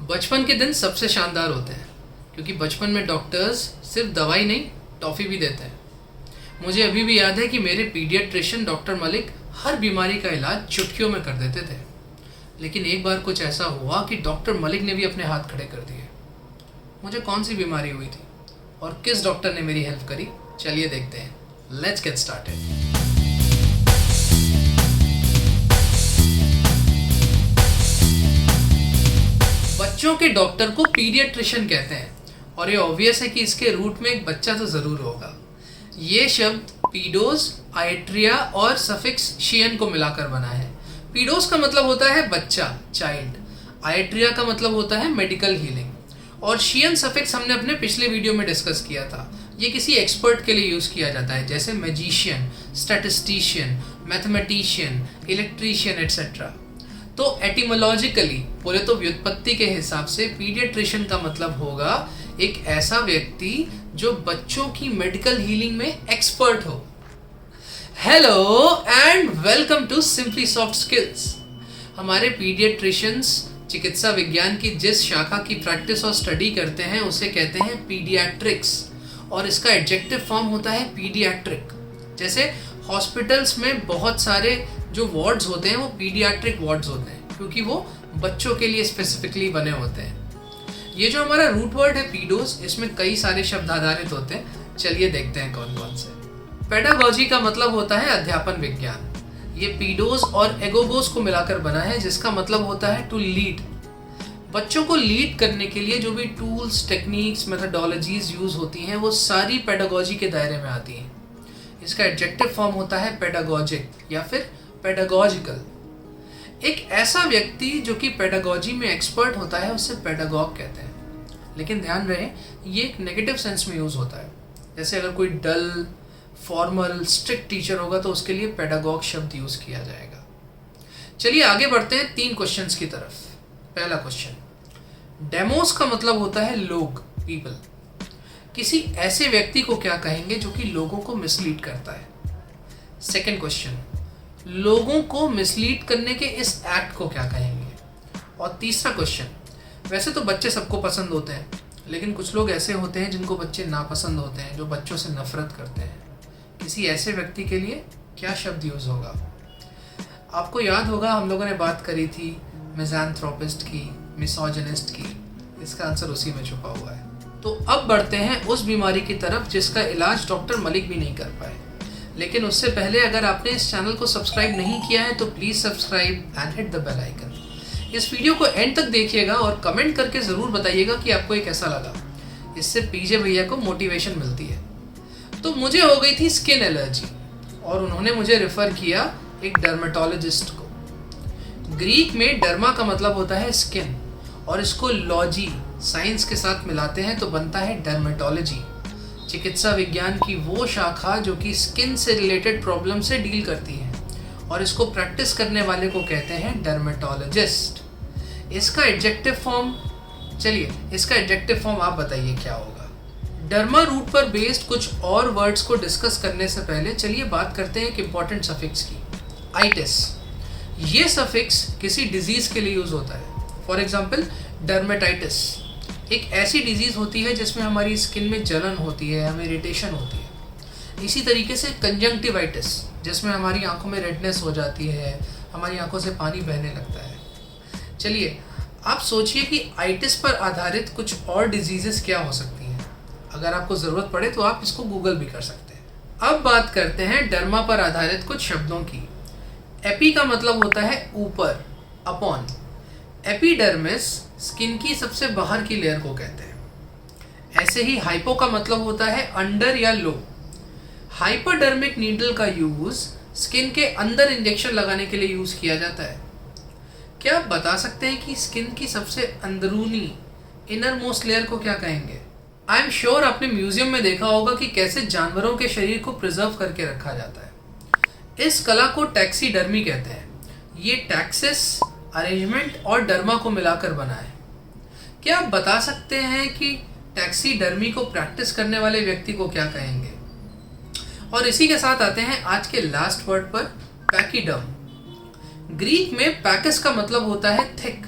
बचपन के दिन सबसे शानदार होते हैं क्योंकि बचपन में डॉक्टर्स सिर्फ दवाई नहीं टॉफ़ी भी देते हैं। मुझे अभी भी याद है कि मेरे पीडियाट्रिशियन डॉक्टर मलिक हर बीमारी का इलाज चुटकियों में कर देते थे। लेकिन एक बार कुछ ऐसा हुआ कि डॉक्टर मलिक ने भी अपने हाथ खड़े कर दिए। मुझे कौन सी बीमारी हुई थी और किस डॉक्टर ने मेरी हेल्प करी, चलिए देखते हैं। Let's get started. बच्चों के डॉक्टर को पीडियाट्रिशियन कहते हैं और ये ऑब्वियस है कि इसके रूट में एक बच्चा तो ज़रूर होगा। ये शब्द पीडोस, आइट्रिया और सफिक्स शियन को मिलाकर बना है। पीडोस का मतलब होता है बच्चा, चाइल्ड। आइट्रिया का मतलब होता है मेडिकल हीलिंग और शियन सफिक्स हमने अपने पिछले वीडियो में डिस्कस किया था। ये किसी एक्सपर्ट के लिए यूज़ किया जाता है, जैसे magician, statistician, mathematician, electrician etcetera. तो एटिमोलॉजिकली बोले तो व्युत्पत्ति के हिसाब से पीडियाट्रिशियन का मतलब होगा एक ऐसा व्यक्ति जो बच्चों की मेडिकल हीलिंग में एक्सपर्ट हो। Hello and welcome to simply soft skills. हमारे पीडियाट्रिशियंस चिकित्सा विज्ञान की जिस शाखा की प्रैक्टिस और स्टडी करते हैं उसे कहते हैं पीडियाट्रिक्स और इसका एडजेक्टिव फॉर्म होता है पीडियाट्रिक। जैसे हॉस्पिटल्स में बहुत सारे जो वार्ड्स होते हैं वो पीडियाट्रिक वार्ड्स होते हैं क्योंकि वो बच्चों के लिए स्पेसिफिकली बने होते हैं। ये जो हमारा रूट वर्ड है पीडोस, इसमें कई सारे शब्द आधारित होते हैं। चलिए देखते हैं कौन कौन से। पेडागोजी का मतलब होता है अध्यापन विज्ञान। ये पीडोस और एगोगोस को मिलाकर बना है जिसका मतलब होता है टू लीड। बच्चों को लीड करने के लिए जो भी टूल्स, टेक्निक्स, मेथडोलॉजीज यूज होती हैं वो सारी पेडागोजी के दायरे में आती हैं। इसका एडजेक्टिव फॉर्म होता है पेडागोजिक या फिर पेडागोजिकल। एक ऐसा व्यक्ति जो कि पेडागोजी में एक्सपर्ट होता है उसे पेडागॉग कहते हैं। लेकिन ध्यान रहे ये एक नेगेटिव सेंस में यूज होता है। जैसे अगर कोई डल, फॉर्मल, स्ट्रिक्ट टीचर होगा तो उसके लिए पेडागॉग शब्द यूज किया जाएगा। चलिए आगे बढ़ते हैं 3 क्वेश्चंस की तरफ। पहला क्वेश्चन, डेमोस का मतलब होता है लोग, पीपल। किसी ऐसे व्यक्ति को क्या कहेंगे जो कि लोगों को मिसलीड करता है। सेकंड क्वेश्चन, लोगों को मिसलीड करने के इस एक्ट को क्या कहेंगे। और तीसरा क्वेश्चन, वैसे तो बच्चे सबको पसंद होते हैं लेकिन कुछ लोग ऐसे होते हैं जिनको बच्चे नापसंद होते हैं, जो बच्चों से नफरत करते हैं। किसी ऐसे व्यक्ति के लिए क्या शब्द यूज होगा। आपको याद होगा हम लोगों ने बात करी थी मिज़ैंथ्रोपिस्ट की, मिसोजिनिस्ट की। इसका आंसर उसी में छुपा हुआ है। तो अब बढ़ते हैं उस बीमारी की तरफ जिसका इलाज डॉक्टर मलिक भी नहीं कर पाए। लेकिन उससे पहले अगर आपने इस चैनल को सब्सक्राइब नहीं किया है तो please subscribe and hit the bell icon. इस वीडियो को एंड तक देखिएगा और कमेंट करके ज़रूर बताइएगा कि आपको ये कैसा लगा। इससे पीजे भैया को मोटिवेशन मिलती है। तो मुझे हो गई थी स्किन एलर्जी और उन्होंने मुझे रेफ़र किया एक डर्मेटोलॉजिस्ट को। ग्रीक में डर्मा का मतलब होता है स्किन और इसको लॉजी, साइंस के साथ मिलाते हैं तो बनता है डर्मेटोलॉजी। चिकित्सा विज्ञान की वो शाखा जो कि स्किन से रिलेटेड प्रॉब्लम से डील करती है और इसको प्रैक्टिस करने वाले को कहते हैं डर्मेटोलॉजिस्ट। इसका एडजेक्टिव फॉर्म आप बताइए क्या होगा। डर्मा रूट पर बेस्ड कुछ और वर्ड्स को डिस्कस करने से पहले चलिए बात करते हैं एक इंपॉर्टेंट सफिक्स की, आइटिस। ये सफिक्स किसी डिजीज के लिए यूज होता है। फॉर एग्जाम्पल डर्मेटाइटिस एक ऐसी डिजीज़ होती है जिसमें हमारी स्किन में जलन होती है, हमें इरिटेशन होती है। इसी तरीके से कंजंक्टिवाइटिस जिसमें हमारी आंखों में रेडनेस हो जाती है, हमारी आंखों से पानी बहने लगता है। चलिए आप सोचिए कि आइटिस पर आधारित कुछ और डिजीज़ेस क्या हो सकती हैं। अगर आपको ज़रूरत पड़े तो आप इसको गूगल भी कर सकते हैं। अब बात करते हैं डर्मा पर आधारित कुछ शब्दों की। एपी का मतलब होता है ऊपर, अपॉन। एपिडर्मिस स्किन की सबसे बाहर की लेयर को कहते हैं। ऐसे ही हाइपो का मतलब होता है अंडर या लो। हाइपोडर्मिक नीडल का यूज स्किन के अंदर इंजेक्शन लगाने के लिए यूज किया जाता है। क्या आप बता सकते हैं कि स्किन की सबसे अंदरूनी इनर मोस्ट लेयर को क्या कहेंगे। आई एम श्योर आपने म्यूजियम में देखा होगा कि कैसे जानवरों के शरीर को प्रिजर्व करके रखा जाता है। इस कला को टैक्सीडर्मी कहते हैं। ये टैक्सिस, अरेंजमेंट और डर्मा को मिलाकर बना है। क्या आप बता सकते हैं कि टैक्सीडर्मी को प्रैक्टिस करने वाले व्यक्ति को क्या कहेंगे। और इसी के साथ आते हैं आज के लास्ट वर्ड पर, पैकीडर्म। ग्रीक में पैकस का मतलब होता है थिक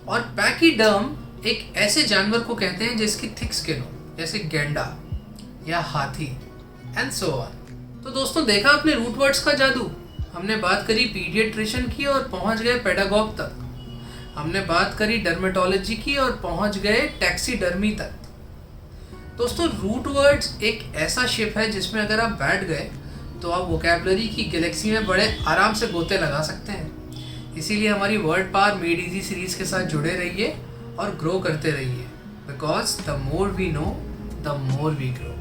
और पैकीडर्म एक ऐसे जानवर को कहते हैं जिसकी थिक स्किन हो, जैसे गैंडा या हाथी एंड सो ऑन। तो दोस्तों देखा आपने रूट वर्ड्स का जादू। हमने बात करी पीडियाट्रिशियन की और पहुंच गए पेडागॉग तक। हमने बात करी डर्मेटोलॉजी की और पहुंच गए टैक्सीडर्मी तक। दोस्तों रूट वर्ड्स एक ऐसा शिप है जिसमें अगर आप बैठ गए तो आप वोकैबुलरी की गैलेक्सी में बड़े आराम से गोते लगा सकते हैं। इसीलिए हमारी word power made easy series के साथ जुड़े रहिए और ग्रो करते रहिए, because the more we know the more we grow.